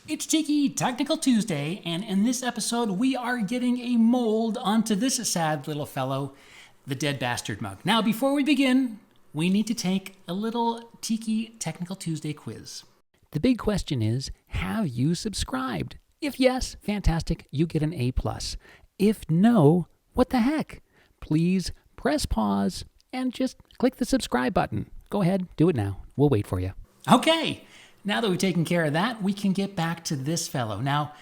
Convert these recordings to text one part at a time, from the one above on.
It's Tiki Technical Tuesday, and in this episode, we are getting a mold onto this sad little fellow, the Dead Bastard mug. Now, before we begin, we need to take a little Tiki Technical Tuesday quiz. The big question is, have you subscribed? If yes, fantastic, you get an A+. If no, what the heck? Please press pause and just click the subscribe button. Go ahead, do it now. We'll wait for you. Okay. Now that we've taken care of that, we can get back to this fellow. Now,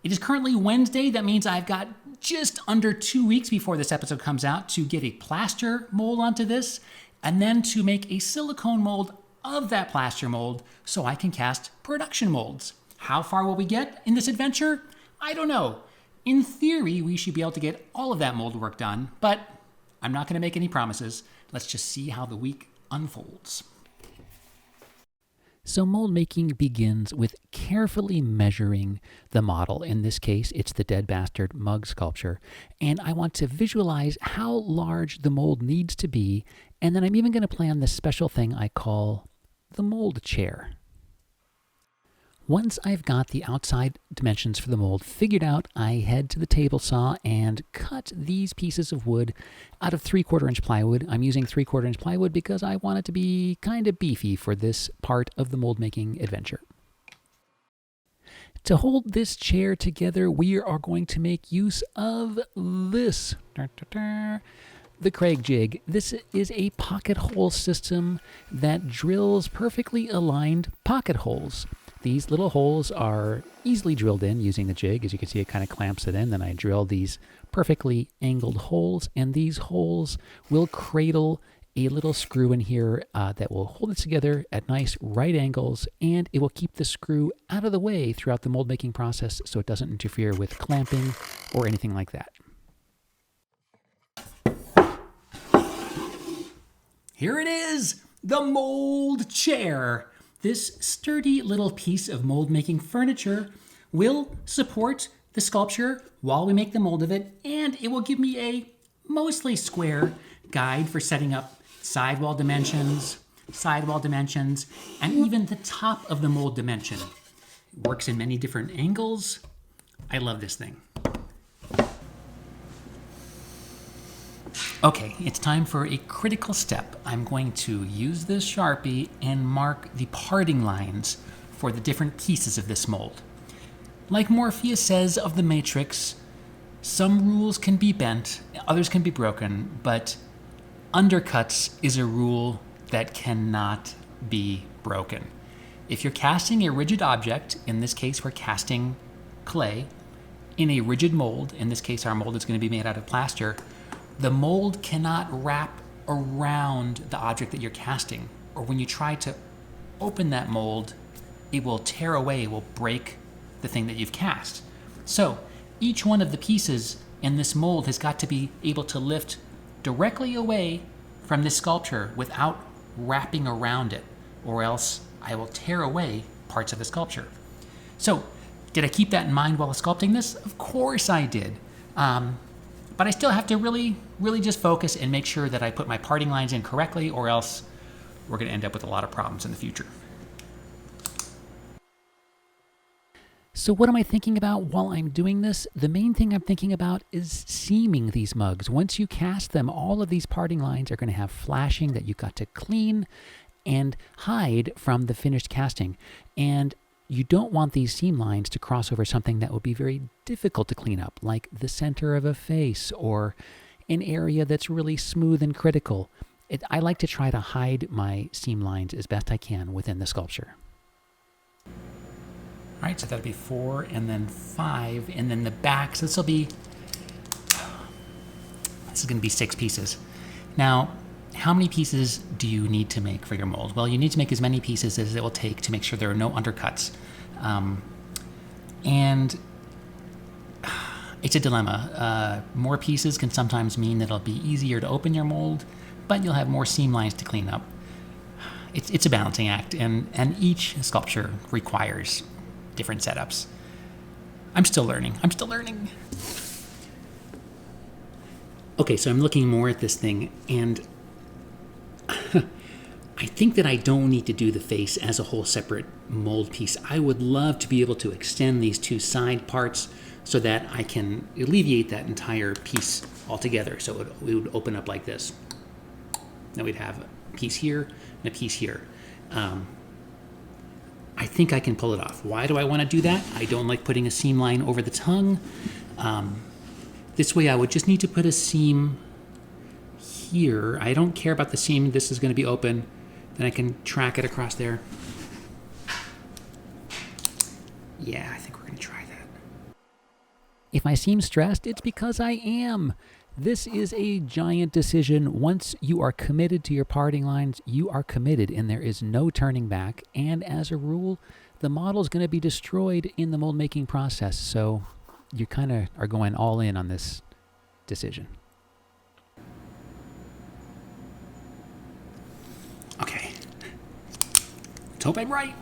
it is currently Wednesday. That means I've got just under 2 weeks before this episode comes out to get a plaster mold onto this, and then to make a silicone mold of that plaster mold so I can cast production molds. How far will we get in this adventure? I don't know. In theory, we should be able to get all of that mold work done, but I'm not going to make any promises. Let's just see how the week unfolds. So mold making begins with carefully measuring the model. In this case, it's the Dead Bastard mug sculpture. And I want to visualize how large the mold needs to be. And then I'm even going to plan this special thing I call the mold chair. Once I've got the outside dimensions for the mold figured out, I head to the table saw and cut these pieces of wood out of 3/4 inch plywood. I'm using 3/4 inch plywood because I want it to be kind of beefy for this part of the mold making adventure. To hold this chair together, we are going to make use of this. The Craig jig. This is a pocket hole system that drills perfectly aligned pocket holes. These little holes are easily drilled in using the jig. As you can see, it kind of clamps it in. Then I drill these perfectly angled holes, and these holes will cradle a little screw in here that will hold it together at nice right angles, and it will keep the screw out of the way throughout the mold making process so it doesn't interfere with clamping or anything like that. Here it is, the mold chair. This sturdy little piece of mold-making furniture will support the sculpture while we make the mold of it, and it will give me a mostly square guide for setting up sidewall dimensions, and even the top of the mold dimension. It works in many different angles. I love this thing. Okay, it's time for a critical step. I'm going to use this Sharpie and mark the parting lines for the different pieces of this mold. Like Morpheus says of the Matrix, some rules can be bent, others can be broken, but undercuts is a rule that cannot be broken. If you're casting a rigid object, in this case we're casting clay, in a rigid mold, in this case our mold is going to be made out of plaster, the mold cannot wrap around the object that you're casting, or when you try to open that mold, it will tear away, it will break the thing that you've cast. So each one of the pieces in this mold has got to be able to lift directly away from this sculpture without wrapping around it, or else I will tear away parts of the sculpture. So did I keep that in mind while sculpting this? Of course I did. But I still have to really just focus and make sure that I put my parting lines in correctly, or else we're going to end up with a lot of problems in the future. So what am I thinking about while I'm doing this? The main thing I'm thinking about is seaming these mugs. Once you cast them, all of these parting lines are going to have flashing that you've got to clean and hide from the finished casting. And you don't want these seam lines to cross over something that would be very difficult to clean up, like the center of a face or an area that's really smooth and critical. I like to try to hide my seam lines as best I can within the sculpture. All right, so that'll be 4 and then 5, and then the back. So this is going to be 6 pieces. Now, how many pieces do you need to make for your mold? Well, you need to make as many pieces as it will take to make sure there are no undercuts. And it's a dilemma. More pieces can sometimes mean that it'll be easier to open your mold, but you'll have more seam lines to clean up. It's a balancing act, and each sculpture requires different setups. I'm still learning. Okay, so I'm looking more at this thing, and I think that I don't need to do the face as a whole separate mold piece. I would love to be able to extend these two side parts so that I can alleviate that entire piece altogether. So it would open up like this. Then we'd have a piece here and a piece here. I think I can pull it off. Why do I want to do that? I don't like putting a seam line over the tongue. This way I would just need to put a seam here. I don't care about the seam. This is going to be open. Then I can track it across there. Yeah, I think we're going to try that. If I seem stressed, it's because I am. This is a giant decision. Once you are committed to your parting lines, you are committed and there is no turning back. And as a rule, the model is going to be destroyed in the mold making process. So you kind of are going all in on this decision. Okay. Let's hope I'm right.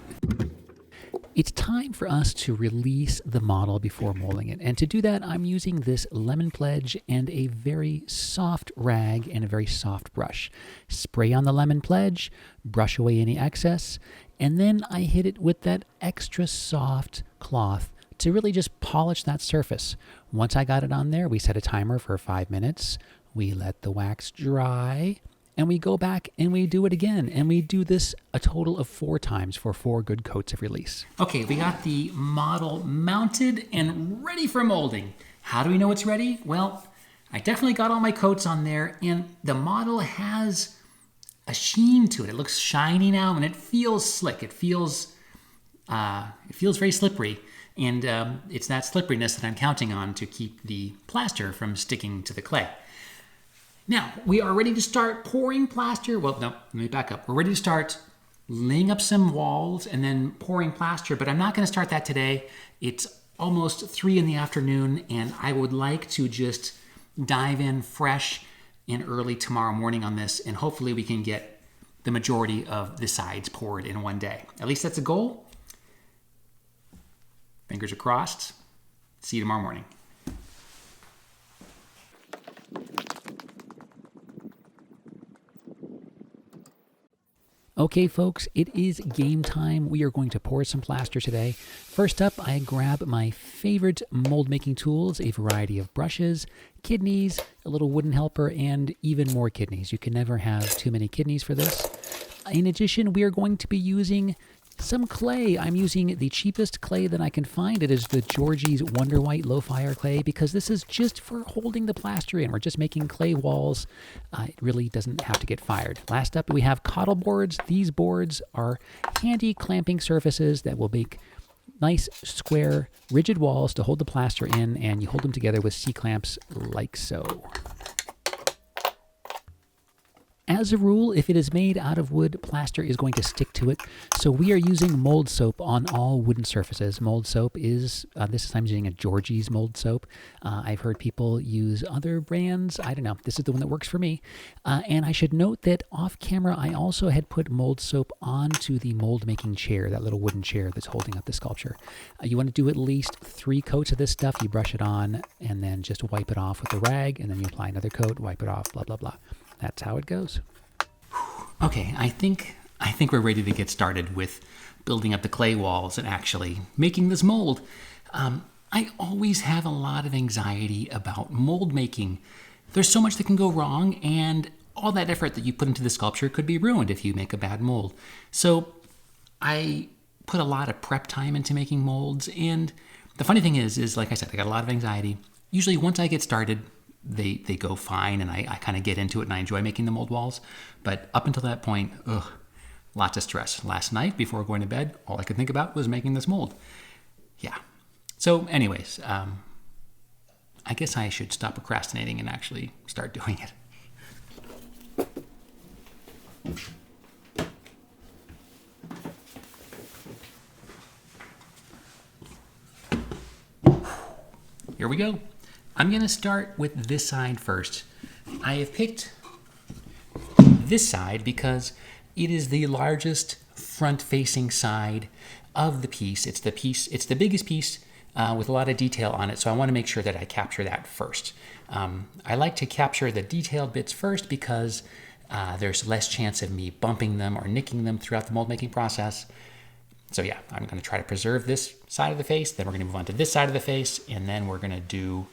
It's time for us to release the model before molding it. And to do that, I'm using this lemon pledge and a very soft rag and a very soft brush. Spray on the lemon pledge, brush away any excess, and then I hit it with that extra soft cloth to really just polish that surface. Once I got it on there, we set a timer for 5 minutes. We let the wax dry. And we go back and we do it again. And we do this a total of 4 times for 4 good coats of release. Okay, we got the model mounted and ready for molding. How do we know it's ready? Well, I definitely got all my coats on there and the model has a sheen to it. It looks shiny now and it feels slick. It feels very slippery. And it's that slipperiness that I'm counting on to keep the plaster from sticking to the clay. Now, we are ready to start pouring plaster. Well, no, let me back up. We're ready to start laying up some walls and then pouring plaster, but I'm not going to start that today. It's almost 3 in the afternoon, and I would like to just dive in fresh and early tomorrow morning on this, and hopefully we can get the majority of the sides poured in one day. At least that's a goal. Fingers are crossed. See you tomorrow morning. Okay, folks, it is game time. We are going to pour some plaster today. First up, I grab my favorite mold making tools, a variety of brushes, kidneys, a little wooden helper, and even more kidneys. You can never have too many kidneys for this. In addition, we are going to be using some clay. I'm using the cheapest clay that I can find. It is the Georgie's Wonder White Low Fire Clay because this is just for holding the plaster in. We're just making clay walls. It really doesn't have to get fired. Last up, we have cottle boards. These boards are handy clamping surfaces that will make nice, square, rigid walls to hold the plaster in, and you hold them together with C-clamps like so. As a rule, if it is made out of wood, plaster is going to stick to it. So we are using mold soap on all wooden surfaces. Mold soap is, this time I'm using a Georgie's mold soap. I've heard people use other brands. I don't know. This is the one that works for me. And I should note that off camera, I also had put mold soap onto the mold making chair, that little wooden chair that's holding up the sculpture. You want to do at least 3 coats of this stuff. You brush it on and then just wipe it off with a rag, and then you apply another coat, wipe it off, blah, blah, blah. That's how it goes. Okay, I think we're ready to get started with building up the clay walls and actually making this mold. I always have a lot of anxiety about mold making. There's so much that can go wrong, and all that effort that you put into the sculpture could be ruined if you make a bad mold. So I put a lot of prep time into making molds, and the funny thing is like I said, I got a lot of anxiety. Usually once I get started, they go fine, and I kind of get into it and I enjoy making the mold walls. But up until that point, lots of stress. Last night before going to bed, all I could think about was making this mold. Yeah. So anyways, I guess I should stop procrastinating and actually start doing it. Here we go. I'm going to start with this side first. I have picked this side because it is the largest front-facing side of the piece. It's the biggest piece with a lot of detail on it, so I want to make sure that I capture that first. I like to capture the detailed bits first because There's less chance of me bumping them or nicking them throughout the mold making process. So yeah, I'm going to try to preserve this side of the face. Then we're going to move on to this side of the face. And then we're going to do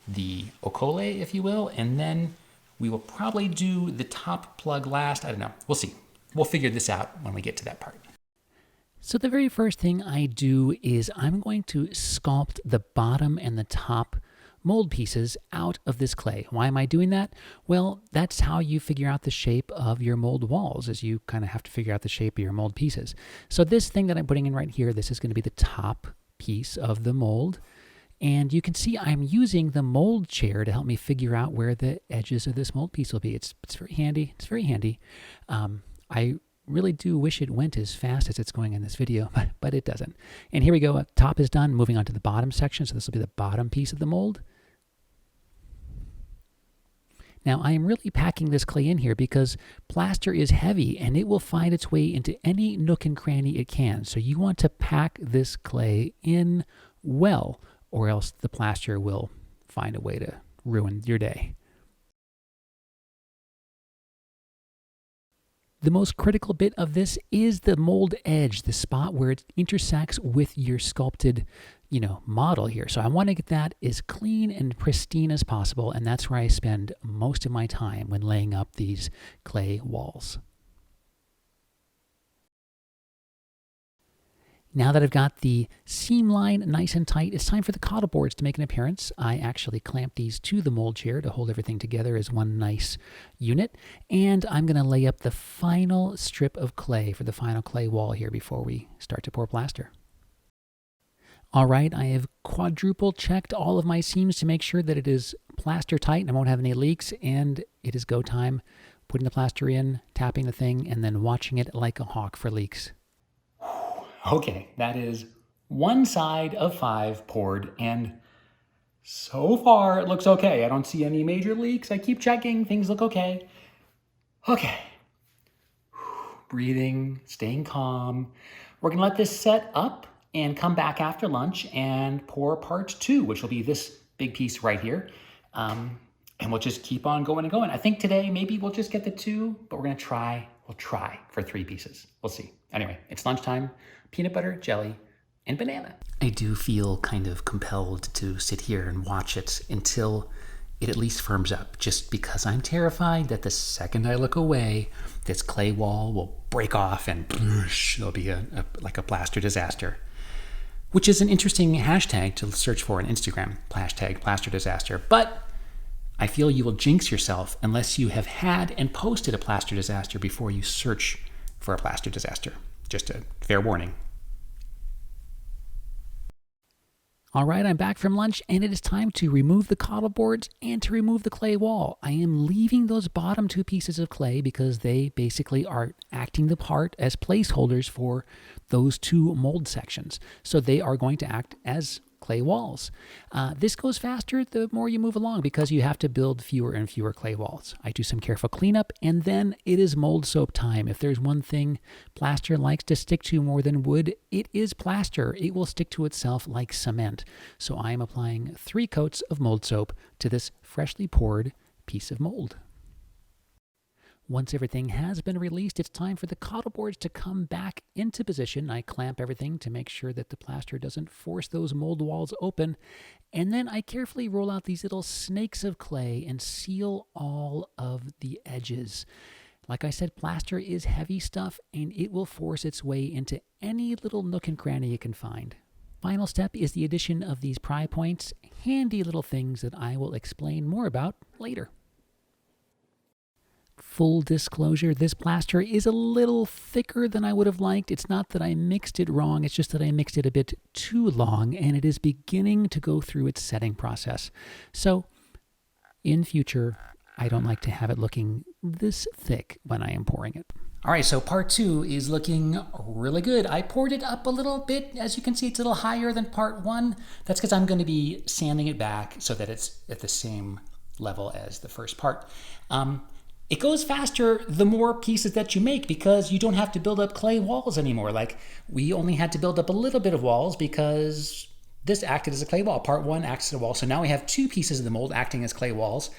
the okole, if you will. And then we will probably do the top plug last. I don't know. We'll see. We'll figure this out when we get to that part. So the very first thing I do is I'm going to sculpt the bottom and the top mold pieces out of this clay. Why am I doing that? Well, that's how you figure out the shape of your mold walls, is you kind of have to figure out the shape of your mold pieces. So this thing that I'm putting in right here, this is going to be the top piece of the mold. And you can see I'm using the mold chair to help me figure out where the edges of this mold piece will be. It's very handy. It's very handy. I really do wish it went as fast as it's going in this video, but it doesn't. And here we go. Top is done. Moving on to the bottom section. So this will be the bottom piece of the mold. Now, I am really packing this clay in here because plaster is heavy and it will find its way into any nook and cranny it can. So you want to pack this clay in well, or else the plaster will find a way to ruin your day. The most critical bit of this is the mold edge, the spot where it intersects with your sculpted, model here. So I want to get that as clean and pristine as possible, and that's where I spend most of my time when laying up these clay walls. Now that I've got the seam line nice and tight, it's time for the coddle boards to make an appearance. I actually clamp these to the mold chair to hold everything together as one nice unit. And I'm going to lay up the final strip of clay for the final clay wall here before we start to pour plaster. All right, I have quadruple checked all of my seams to make sure that it is plaster tight and I won't have any leaks. And it is go time, putting the plaster in, tapping the thing, and then watching it like a hawk for leaks. Okay, that is one side of 5 poured, and so far it looks okay. I don't see any major leaks. I keep checking, things look okay. Okay, breathing, staying calm. We're gonna let this set up and come back after lunch and pour part 2, which will be this big piece right here. And we'll just keep on going and going. I think today maybe we'll just get the 2, but we'll try for 3 pieces. We'll see. Anyway, it's lunchtime. Peanut butter, jelly, and banana. I do feel kind of compelled to sit here and watch it until it at least firms up, just because I'm terrified that the second I look away, this clay wall will break off and there'll be like a plaster disaster, which is an interesting hashtag to search for on Instagram, hashtag plaster disaster. But I feel you will jinx yourself unless you have had and posted a plaster disaster before you search for a plaster disaster. Just a fair warning. All right, I'm back from lunch, and it is time to remove the coddle boards and to remove the clay wall. I am leaving those bottom 2 pieces of clay because they basically are acting the part as placeholders for those 2 mold sections. So they are going to act as clay walls. This goes faster the more you move along because you have to build fewer and fewer clay walls. I do some careful cleanup, and then it is mold soap time. If there's one thing plaster likes to stick to more than wood, it is plaster. It will stick to itself like cement. So I am applying 3 coats of mold soap to this freshly poured piece of mold. Once everything has been released, it's time for the coddle boards to come back into position. I clamp everything to make sure that the plaster doesn't force those mold walls open. And then I carefully roll out these little snakes of clay and seal all of the edges. Like I said, plaster is heavy stuff and it will force its way into any little nook and cranny you can find. Final step is the addition of these pry points, handy little things that I will explain more about later. Full disclosure, this plaster is a little thicker than I would have liked. It's not that I mixed it wrong, it's just that I mixed it a bit too long and it is beginning to go through its setting process. So in future, I don't like to have it looking this thick when I am pouring it. All right, so part 2 is looking really good. I poured it up a little bit. As you can see, it's a little higher than part 1. That's because I'm going to be sanding it back so that it's at the same level as the first part. It goes faster the more pieces that you make because you don't have to build up clay walls anymore. Like we only had to build up a little bit of walls because this acted as a clay wall. Part 1 acts as a wall. So now we have 2 pieces of the mold acting as clay walls,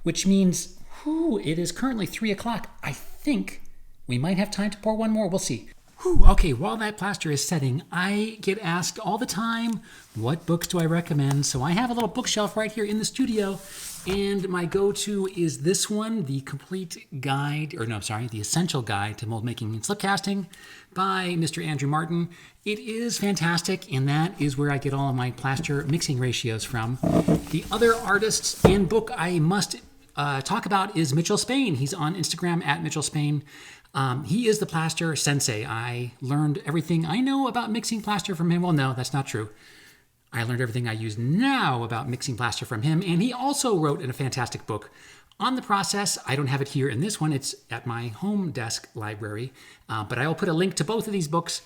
which means Whew, it is currently 3 o'clock. I think we might have time to pour one more. We'll see. Whew, okay, while that plaster is setting, I get asked all the time, what books do I recommend? So I have a little bookshelf right here in the studio, and my go-to is this one, the the Essential Guide to Mold Making and Slip Casting by Mr. Andrew Martin. It is fantastic, and that is where I get all of my plaster mixing ratios from. The other artist and book I must talk about is Mitchell Spain. He's on Instagram at Mitchell Spain. He is the plaster sensei. I learned everything I know about mixing plaster from him. Well, no, that's not true. I learned everything I use now about mixing plaster from him. And he also wrote a fantastic book on the process. I don't have it here in this one. It's at my home desk library. But I will put a link to both of these books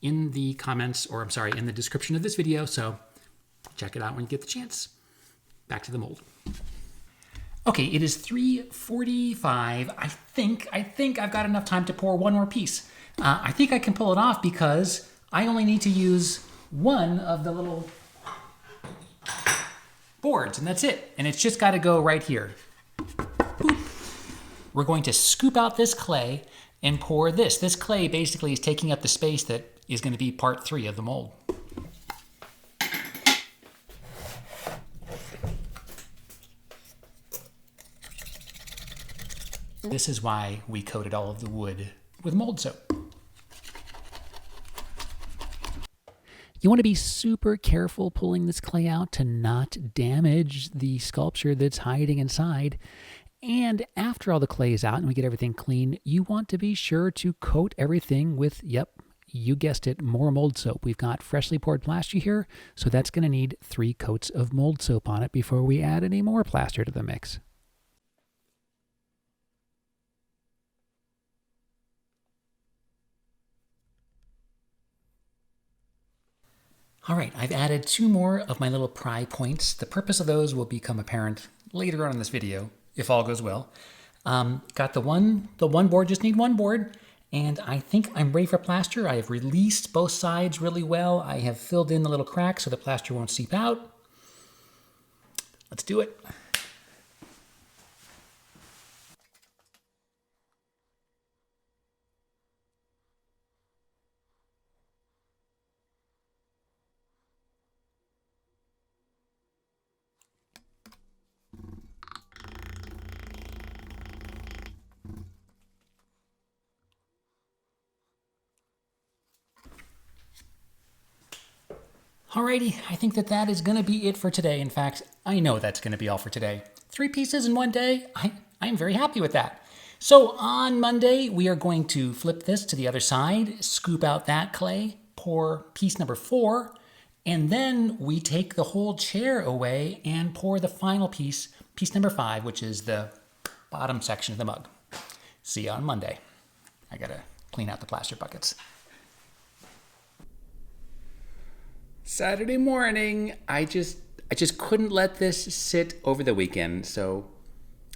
in the comments, in the description of this video. So check it out when you get the chance. Back to the mold. Okay, it is 3:45. I think I've got enough time to pour one more piece. I think I can pull it off because I only need to use one of the little boards, and that's it. And it's just got to go right here. Boop. We're going to scoop out this clay and pour this. This clay basically is taking up the space that is going to be part 3 of the mold. This is why we coated all of the wood with mold soap. You want to be super careful pulling this clay out to not damage the sculpture that's hiding inside. And after all the clay is out and we get everything clean, you want to be sure to coat everything with, yep, you guessed it, more mold soap. We've got freshly poured plaster here, so that's going to need 3 coats of mold soap on it before we add any more plaster to the mix. All right, I've added 2 more of my little pry points. The purpose of those will become apparent later on in this video, if all goes well. Got the one board, just need 1 board, and I think I'm ready for plaster. I have released both sides really well. I have filled in the little cracks so the plaster won't seep out. Let's do it. Alrighty, I think that is going to be it for today. In fact, I know that's going to be all for today. 3 pieces in 1 day, I'm very happy with that. So on Monday, we are going to flip this to the other side, scoop out that clay, pour piece number 4, and then we take the whole chair away and pour the final piece, piece number 5, which is the bottom section of the mug. See you on Monday. I gotta clean out the plaster buckets. Saturday morning, I just couldn't let this sit over the weekend. So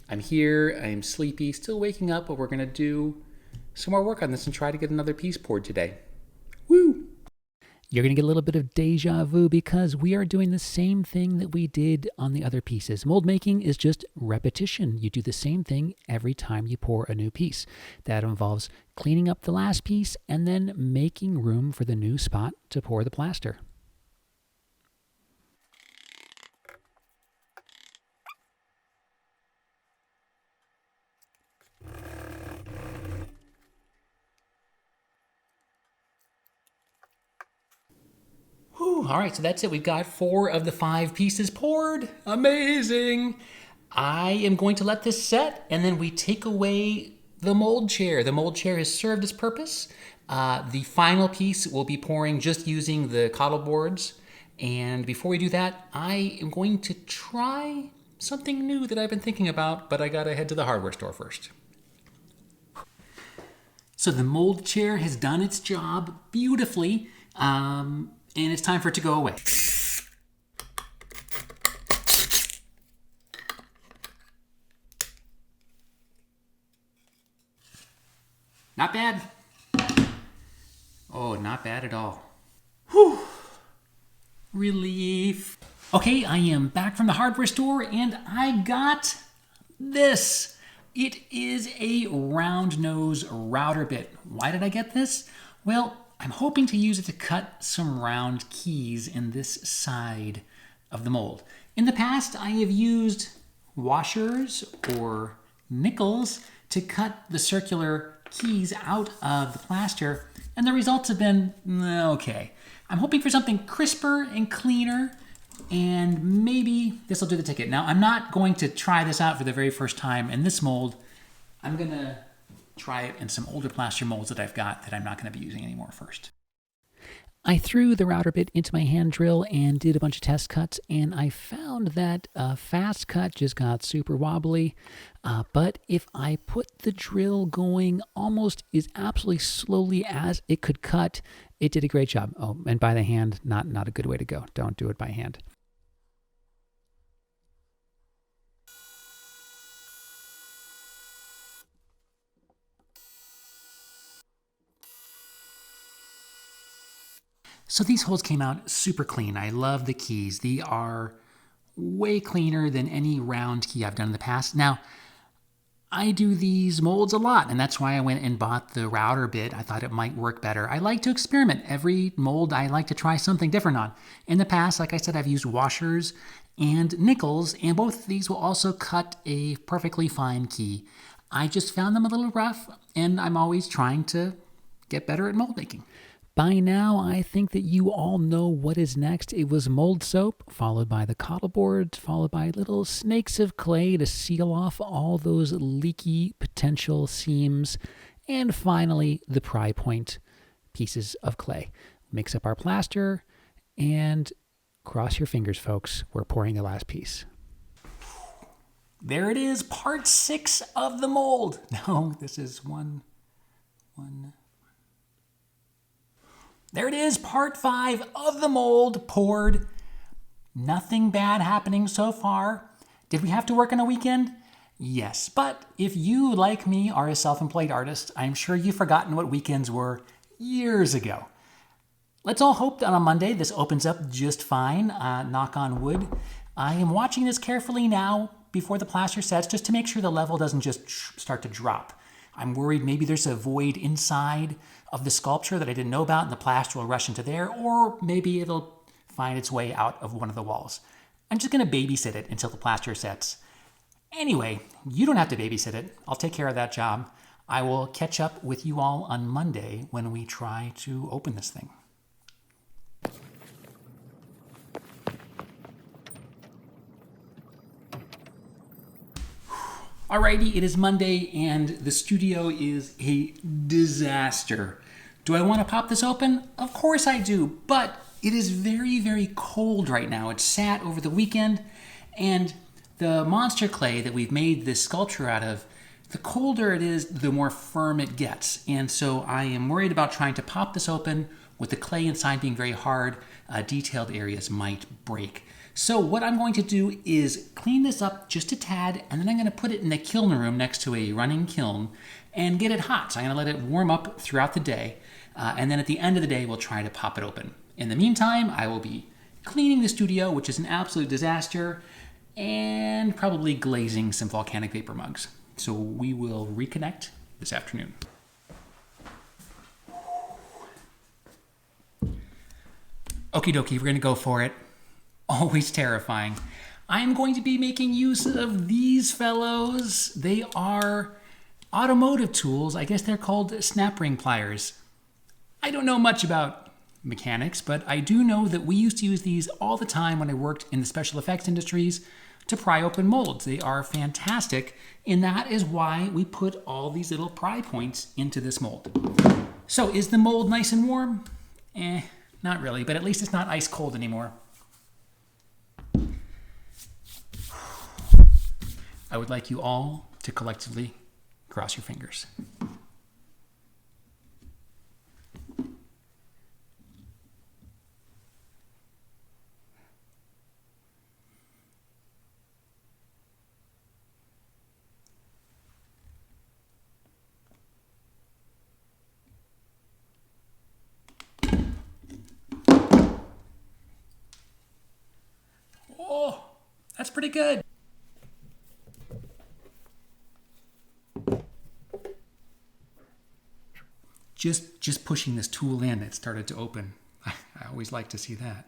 I'm here, I'm sleepy, still waking up, but we're gonna do some more work on this and try to get another piece poured today. Woo! You're gonna get a little bit of deja vu because we are doing the same thing that we did on the other pieces. Mold making is just repetition. You do the same thing every time you pour a new piece. That involves cleaning up the last piece and then making room for the new spot to pour the plaster. Whew, all right, so that's it. We've got 4 of the 5 pieces poured. Amazing. I am going to let this set, and then we take away the mold chair. The mold chair has served its purpose. The final piece will be pouring just using the cottle boards. And before we do that, I am going to try something new that I've been thinking about, but I gotta head to the hardware store first. So the mold chair has done its job beautifully. And it's time for it to go away. Not bad. Oh, not bad at all. Whew. Relief. Okay, I am back from the hardware store and I got this. It is a round nose router bit. Why did I get this? Well, I'm hoping to use it to cut some round keys in this side of the mold. In the past, I have used washers or nickels to cut the circular keys out of the plaster, and the results have been okay. I'm hoping for something crisper and cleaner, and maybe this will do the ticket. Now, I'm not going to try this out for the very first time in this mold. I'm gonna try it in some older plaster molds that I've got that I'm not gonna be using anymore first. I threw the router bit into my hand drill and did a bunch of test cuts, and I found that a fast cut just got super wobbly. But if I put the drill going almost as absolutely slowly as it could cut, it did a great job. Oh, and by the hand, not a good way to go. Don't do it by hand. So these holes came out super clean. I love the keys. They are way cleaner than any round key I've done in the past. Now, I do these molds a lot, and that's why I went and bought the router bit. I thought it might work better. I like to experiment. Every mold I like to try something different on. In the past, like I said, I've used washers and nickels, and both of these will also cut a perfectly fine key. I just found them a little rough, and I'm always trying to get better at mold making. By now, I think that you all know what is next. It was mold soap, followed by the cottle boards, followed by little snakes of clay to seal off all those leaky potential seams, and finally the pry point pieces of clay. Mix up our plaster, and cross your fingers, folks. We're pouring the last piece. There it is, part 6 of the mold. No, this is one. There it is, part 5 of the mold poured. Nothing bad happening so far. Did we have to work on a weekend? Yes, but if you, like me, are a self-employed artist, I'm sure you've forgotten what weekends were years ago. Let's all hope that on Monday this opens up just fine, knock on wood. I am watching this carefully now before the plaster sets just to make sure the level doesn't just start to drop. I'm worried maybe there's a void inside of the sculpture that I didn't know about and the plaster will rush into there, or maybe it'll find its way out of one of the walls. I'm just gonna babysit it until the plaster sets. Anyway, you don't have to babysit it. I'll take care of that job. I will catch up with you all on Monday when we try to open this thing. Alrighty, it is Monday and the studio is a disaster. Do I want to pop this open? Of course I do, but it is very, very cold right now. It sat over the weekend, and the monster clay that we've made this sculpture out of, the colder it is, the more firm it gets. And so I am worried about trying to pop this open with the clay inside being very hard. Detailed areas might break. So what I'm going to do is clean this up just a tad, and then I'm going to put it in the kiln room next to a running kiln and get it hot. So I'm going to let it warm up throughout the day, and then at the end of the day, we'll try to pop it open. In the meantime, I will be cleaning the studio, which is an absolute disaster, and probably glazing some volcanic vapor mugs. So we will reconnect this afternoon. Okie dokie, we're going to go for it. Always terrifying. I am going to be making use of these fellows. They are automotive tools. I guess they're called snap ring pliers. I don't know much about mechanics, but I do know that we used to use these all the time when I worked in the special effects industries to pry open molds. They are fantastic, and that is why we put all these little pry points into this mold. So is the mold nice and warm? Not really, but at least it's not ice cold anymore. I would like you all to collectively cross your fingers. Oh, that's pretty good. just pushing this tool in, it started to open. I always like to see that.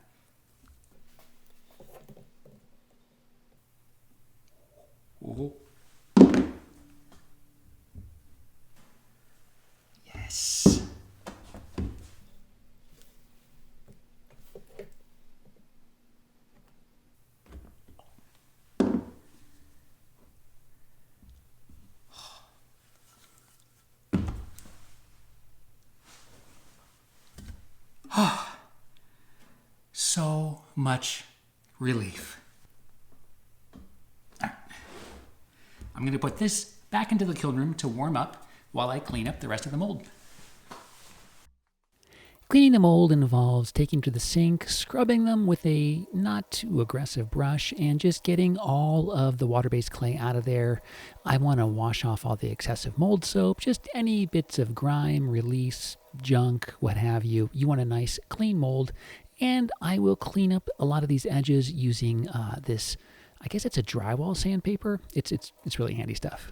Oh. Yes. So much relief. I'm going to put this back into the kiln room to warm up while I clean up the rest of the mold. Cleaning the mold involves taking to the sink, scrubbing them with a not too aggressive brush, and just getting all of the water-based clay out of there. I want to wash off all the excessive mold soap, just any bits of grime, release, junk, what have you. You want a nice clean mold, and I will clean up a lot of these edges using this, I guess it's a drywall sandpaper. It's really handy stuff.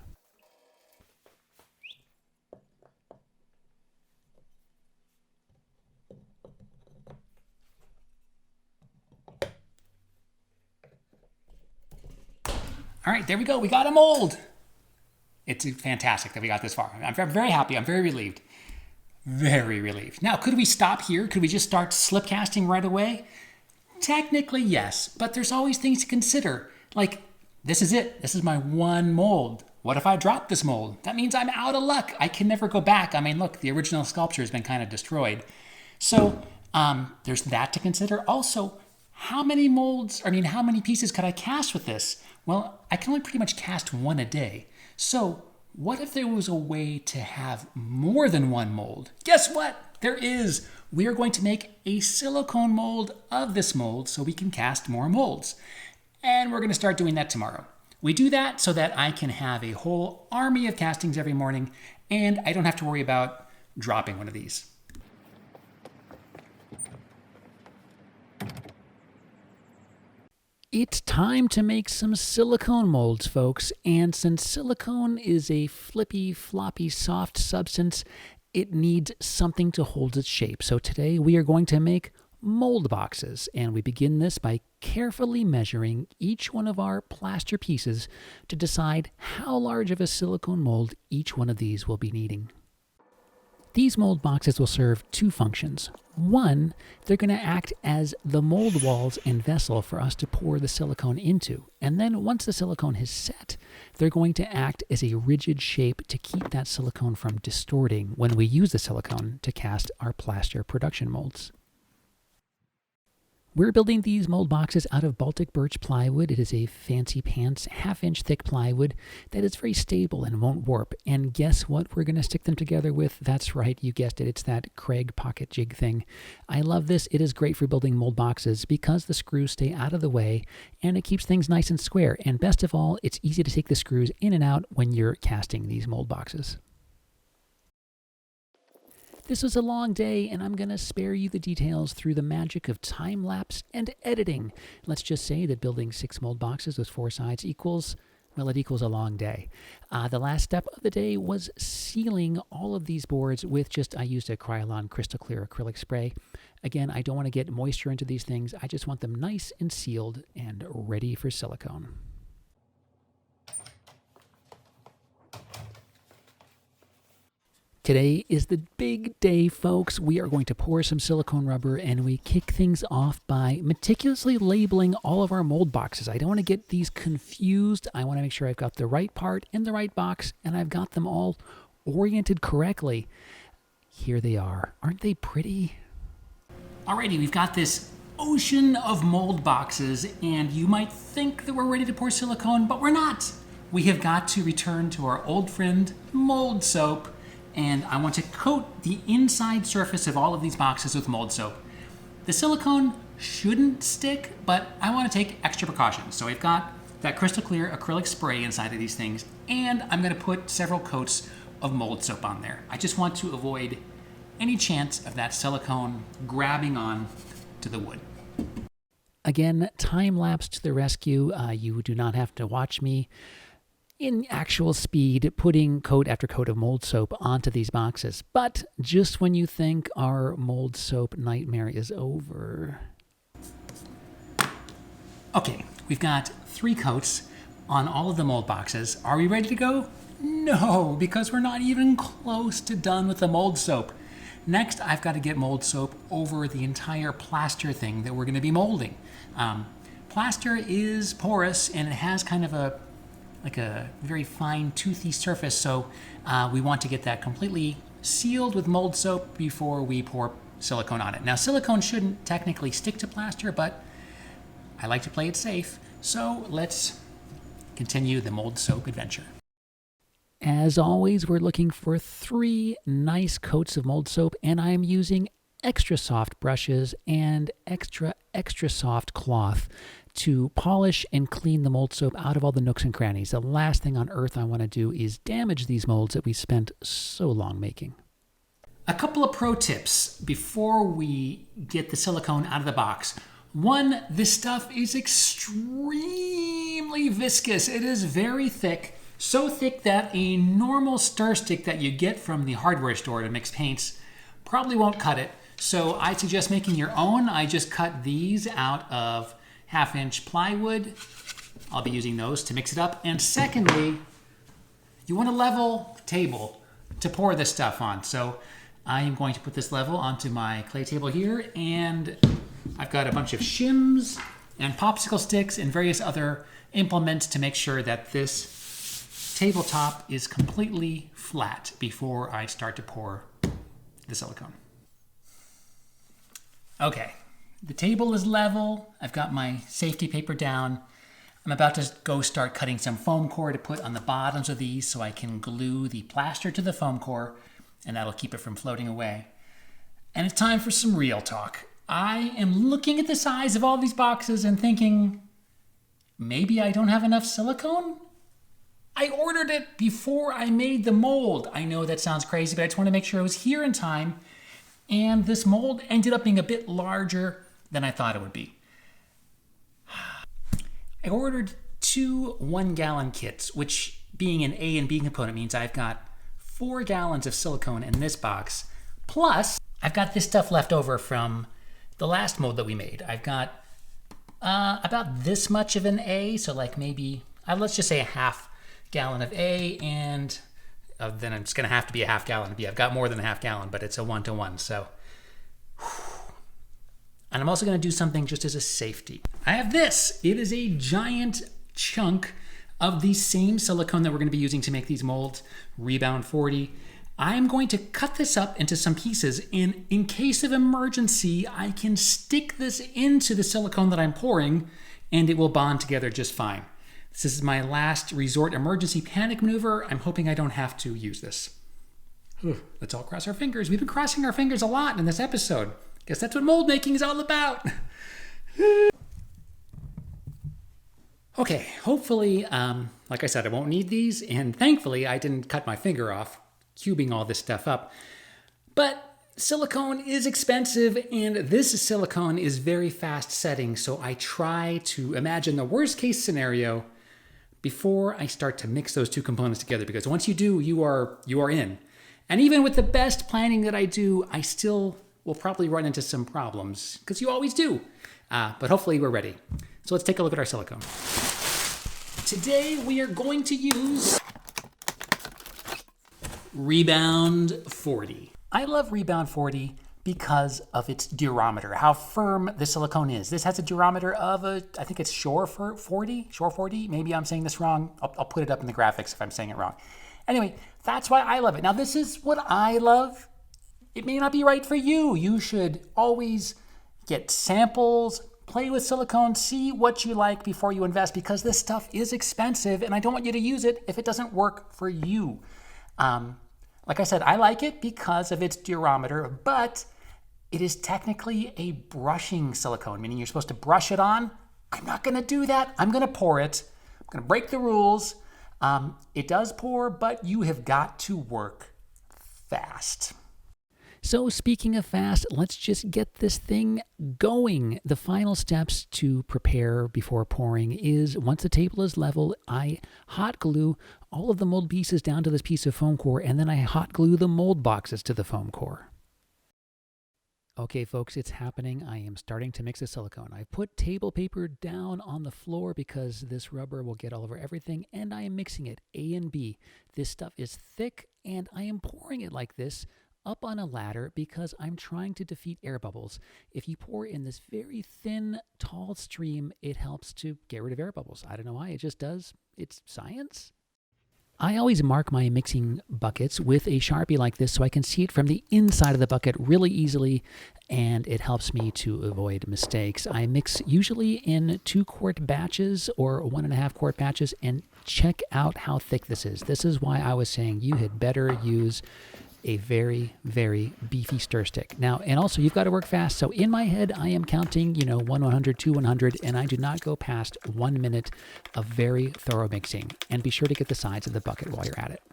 All right, there we go. We got a mold. It's fantastic that we got this far. I'm very happy. I'm very relieved. Very relieved. Now, could we stop here? Could we just start slip casting right away? Technically, yes, but there's always things to consider. Like, this is it. This is my one mold. What if I drop this mold? That means I'm out of luck. I can never go back. I mean, look, the original sculpture has been kind of destroyed. So there's that to consider. Also, how many pieces could I cast with this? Well, I can only pretty much cast one a day. So what if there was a way to have more than one mold? Guess what? There is. We are going to make a silicone mold of this mold so we can cast more molds. And we're going to start doing that tomorrow. We do that so that I can have a whole army of castings every morning, and I don't have to worry about dropping one of these. It's time to make some silicone molds, folks. And since silicone is a flippy, floppy, soft substance, it needs something to hold its shape. So today we are going to make mold boxes. And we begin this by carefully measuring each one of our plaster pieces to decide how large of a silicone mold each one of these will be needing. These mold boxes will serve two functions. One, they're going to act as the mold walls and vessel for us to pour the silicone into. And then once the silicone is set, they're going to act as a rigid shape to keep that silicone from distorting when we use the silicone to cast our plaster production molds. We're building these mold boxes out of Baltic birch plywood. It is a fancy pants, half-inch thick plywood that is very stable and won't warp. And guess what we're going to stick them together with? That's right, you guessed it. It's that Craig pocket jig thing. I love this. It is great for building mold boxes because the screws stay out of the way and it keeps things nice and square. And best of all, it's easy to take the screws in and out when you're casting these mold boxes. This was a long day, and I'm going to spare you the details through the magic of time-lapse and editing. Let's just say that building 6 mold boxes with 4 sides equals a long day. The last step of the day was sealing all of these boards with I used a Krylon crystal clear acrylic spray. Again, I don't want to get moisture into these things. I just want them nice and sealed and ready for silicone. Today is the big day, folks. We are going to pour some silicone rubber, and we kick things off by meticulously labeling all of our mold boxes. I don't want to get these confused. I want to make sure I've got the right part in the right box, and I've got them all oriented correctly. Here they are. Aren't they pretty? Alrighty, we've got this ocean of mold boxes, and you might think that we're ready to pour silicone, but we're not. We have got to return to our old friend, mold soap. And I want to coat the inside surface of all of these boxes with mold soap. The silicone shouldn't stick, but I want to take extra precautions. So we've got that crystal clear acrylic spray inside of these things, and I'm going to put several coats of mold soap on there. I just want to avoid any chance of that silicone grabbing on to the wood. Again, time lapse to the rescue. You do not have to watch me in actual speed putting coat after coat of mold soap onto these boxes. But just when you think our mold soap nightmare is over. Okay, we've got 3 coats on all of the mold boxes. Are we ready to go? No, because we're not even close to done with the mold soap. Next, I've got to get mold soap over the entire plaster thing that we're going to be molding. Plaster is porous and it has kind of a very fine toothy surface, so we want to get that completely sealed with mold soap before we pour silicone on it. Now, silicone shouldn't technically stick to plaster, but I like to play it safe, so let's continue the mold soap adventure. As always, we're looking for 3 nice coats of mold soap, and I am using extra soft brushes and extra soft cloth to polish and clean the mold soap out of all the nooks and crannies. The last thing on earth I want to do is damage these molds that we spent so long making. A couple of pro tips before we get the silicone out of the box. 1, this stuff is extremely viscous. It is very thick. So thick that a normal stir stick that you get from the hardware store to mix paints probably won't cut it. So I suggest making your own. I just cut these out of 1/2-inch plywood. I'll be using those to mix it up. And secondly, you want a level table to pour this stuff on. So I am going to put this level onto my clay table here, and I've got a bunch of shims and popsicle sticks and various other implements to make sure that this tabletop is completely flat before I start to pour the silicone. Okay, the table is level. I've got my safety paper down. I'm about to go start cutting some foam core to put on the bottoms of these so I can glue the plaster to the foam core, and that'll keep it from floating away. And it's time for some real talk. I am looking at the size of all these boxes and thinking, maybe I don't have enough silicone? I ordered it before I made the mold. I know that sounds crazy, but I just want to make sure it was here in time. And this mold ended up being a bit larger than I thought it would be. I ordered 2 1-gallon kits, which being an A and B component means I've got 4 gallons of silicone in this box. Plus, I've got this stuff left over from the last mold that we made. I've got about this much of an A, so like maybe, let's just say a 1/2 gallon of A, and then it's going to have to be a 1/2 gallon of B. I've got more than a 1/2 gallon, but it's a 1-to-1, so. And I'm also going to do something just as a safety. I have this. It is a giant chunk of the same silicone that we're going to be using to make these molds, Rebound 40. I'm going to cut this up into some pieces, and in case of emergency, I can stick this into the silicone that I'm pouring, and it will bond together just fine. This is my last resort emergency panic maneuver. I'm hoping I don't have to use this. Let's all cross our fingers. We've been crossing our fingers a lot in this episode. Guess that's what mold making is all about. Okay, hopefully, like I said, I won't need these, and thankfully I didn't cut my finger off cubing all this stuff up. But silicone is expensive, and this silicone is very fast setting, so I try to imagine the worst case scenario before I start to mix those 2 components together, because once you do, you are in. And even with the best planning that I do, I still will probably run into some problems, because you always do. But hopefully we're ready. So let's take a look at our silicone. Today we are going to use Rebound 40. I love Rebound 40 because of its durometer, how firm the silicone is. This has a durometer of I think it's Shore 40? Maybe I'm saying this wrong. I'll put it up in the graphics if I'm saying it wrong. Anyway, that's why I love it. Now, this is what I love. It may not be right for you. You should always get samples, play with silicone, see what you like before you invest, because this stuff is expensive and I don't want you to use it if it doesn't work for you. Like I said, I like it because of its durometer, but it is technically a brushing silicone, meaning you're supposed to brush it on. I'm not going to do that. I'm going to pour it. I'm going to break the rules. It does pour, but you have got to work fast. So speaking of fast, let's just get this thing going. The final steps to prepare before pouring is once the table is level, I hot glue all of the mold pieces down to this piece of foam core, and then I hot glue the mold boxes to the foam core. Okay, folks, it's happening. I am starting to mix the silicone. I put table paper down on the floor because this rubber will get all over everything, and I am mixing it A and B. This stuff is thick, and I am pouring it like this up on a ladder because I'm trying to defeat air bubbles. If you pour in this very thin, tall stream, it helps to get rid of air bubbles. I don't know why, it just does. It's science. I always mark my mixing buckets with a Sharpie like this so I can see it from the inside of the bucket really easily, and it helps me to avoid mistakes. I mix usually in 2-quart batches or 1.5-quart batches, and check out how thick this is. This is why I was saying you had better use a very, very beefy stir stick. Now, and also you've got to work fast. So in my head, I am counting, 100, 200, and I do not go past 1 minute of very thorough mixing. And be sure to get the sides of the bucket while you're at it.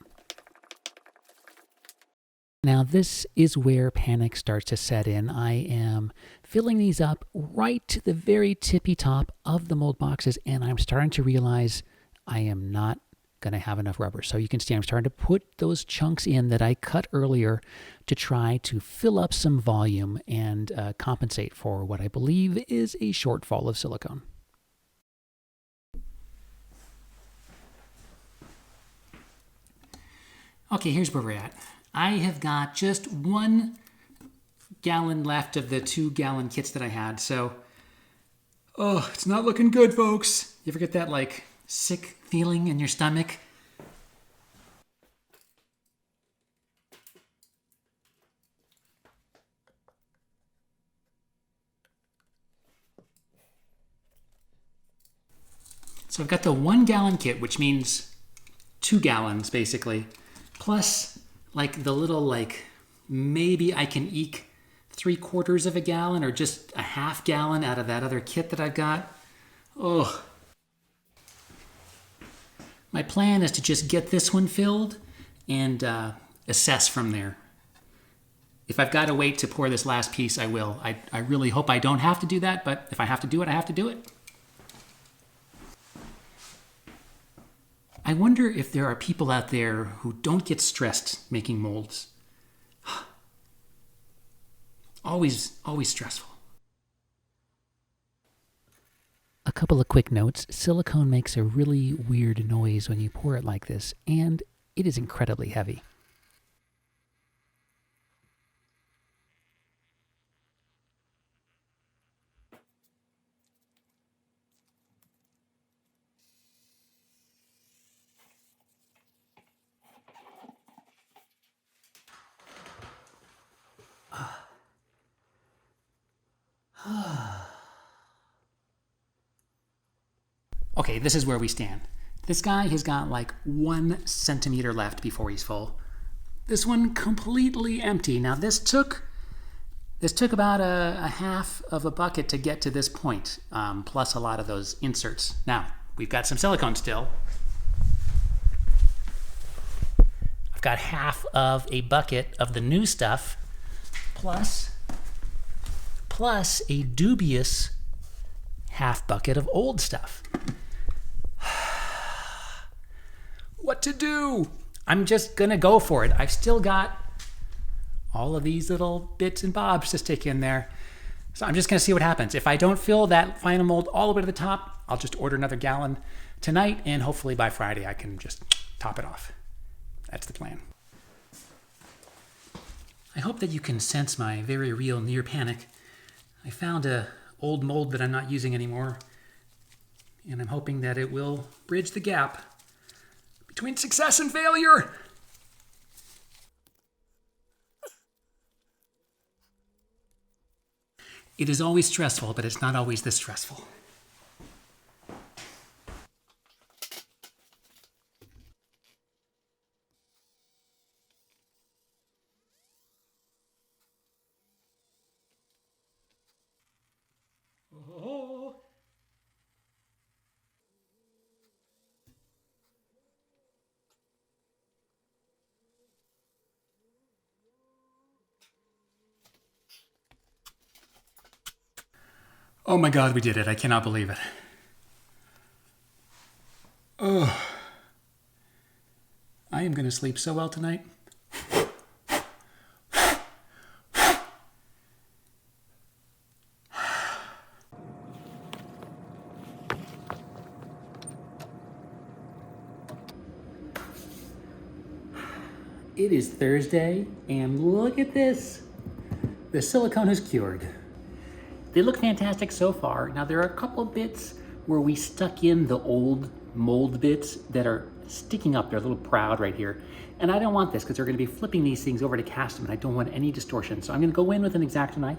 Now, this is where panic starts to set in. I am filling these up right to the very tippy top of the mold boxes, and I'm starting to realize I am not going to have enough rubber. So you can see I'm starting to put those chunks in that I cut earlier to try to fill up some volume and compensate for what I believe is a shortfall of silicone. Okay, here's where we're at. I have got just 1 gallon left of the 2-gallon kits that I had. So, it's not looking good, folks. You ever get that sick feeling in your stomach? So I've got the 1-gallon kit, which means 2 gallons basically, plus the little maybe I can eke 3/4 of a gallon or just a half gallon out of that other kit that I've got. Oh. My plan is to just get this one filled and assess from there. If I've got to wait to pour this last piece, I will. I really hope I don't have to do that, but if I have to do it, I have to do it. I wonder if there are people out there who don't get stressed making molds. Always stressful. A couple of quick notes. Silicone makes a really weird noise when you pour it like this, and it is incredibly heavy. Okay, this is where we stand. This guy has got 1 centimeter left before he's full. This one completely empty. Now this took about a half of a bucket to get to this point, plus a lot of those inserts. Now, we've got some silicone still. I've got half of a bucket of the new stuff, plus a dubious half bucket of old stuff. What to do? I'm just gonna go for it. I've still got all of these little bits and bobs to stick in there. So I'm just gonna see what happens. If I don't fill that final mold all the way to the top, I'll just order another gallon tonight, and hopefully by Friday I can just top it off. That's the plan. I hope that you can sense my very real near panic. I found a old mold that I'm not using anymore, and I'm hoping that it will bridge the gap between success and failure. It is always stressful, but it's not always this stressful. Oh. Oh my God, we did it. I cannot believe it. Oh, I am going to sleep so well tonight. It is Thursday, and look at this. The silicone is cured. They look fantastic so far. Now there are a couple of bits where we stuck in the old mold bits that are sticking up. They're a little proud right here. And I don't want this because they're going to be flipping these things over to cast them, and I don't want any distortion. So I'm going to go in with an X-Acto knife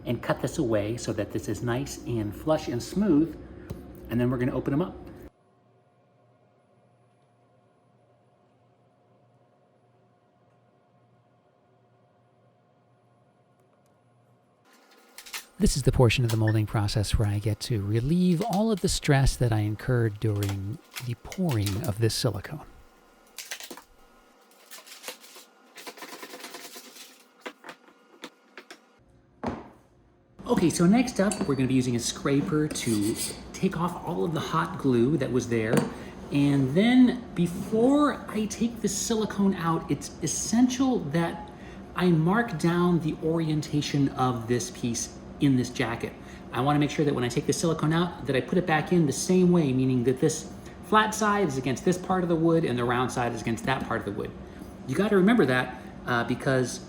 and cut this away so that this is nice and flush and smooth. And then we're going to open them up. This is the portion of the molding process where I get to relieve all of the stress that I incurred during the pouring of this silicone. Okay, so next up, we're going to be using a scraper to take off all of the hot glue that was there. And then before I take the silicone out, it's essential that I mark down the orientation of this piece in this jacket. I want to make sure that when I take the silicone out, that I put it back in the same way, meaning that this flat side is against this part of the wood and the round side is against that part of the wood. You got to remember that because,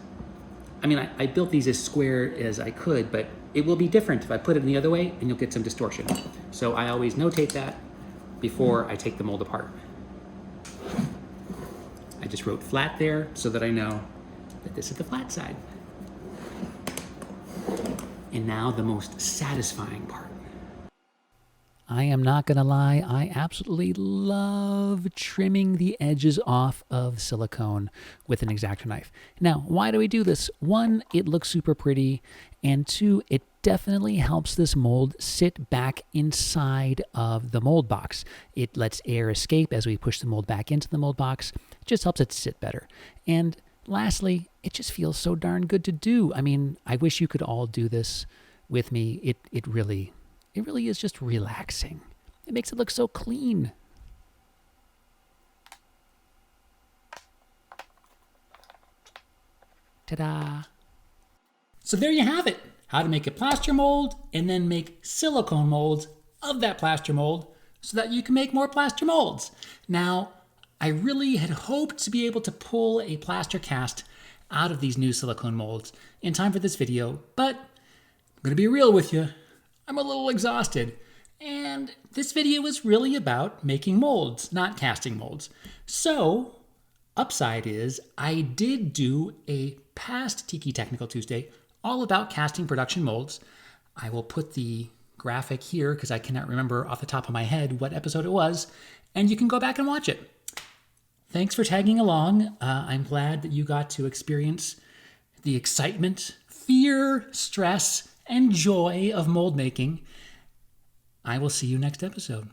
I mean, I built these as square as I could, but it will be different if I put it in the other way and you'll get some distortion. So I always notate that before I take the mold apart. I just wrote flat there so that I know that this is the flat side. And now the most satisfying part. I am not gonna lie, I absolutely love trimming the edges off of silicone with an X-Acto knife. Now, why do we do this? One, it looks super pretty, and two, it definitely helps this mold sit back inside of the mold box. It lets air escape as we push the mold back into the mold box. It just helps it sit better. And lastly, it just feels so darn good to do. I mean, I wish you could all do this with me. It really is just relaxing. It makes it look so clean. Ta-da! So there you have it. How to make a plaster mold and then make silicone molds of that plaster mold so that you can make more plaster molds. Now, I really had hoped to be able to pull a plaster cast out of these new silicone molds in time for this video, but I'm gonna be real with you. I'm a little exhausted, and this video is really about making molds, not casting molds. So, upside is I did do a past Tiki Technical Tuesday all about casting production molds. I will put the graphic here because I cannot remember off the top of my head what episode it was, and you can go back and watch it. Thanks for tagging along. I'm glad that you got to experience the excitement, fear, stress, and joy of mold making. I will see you next episode.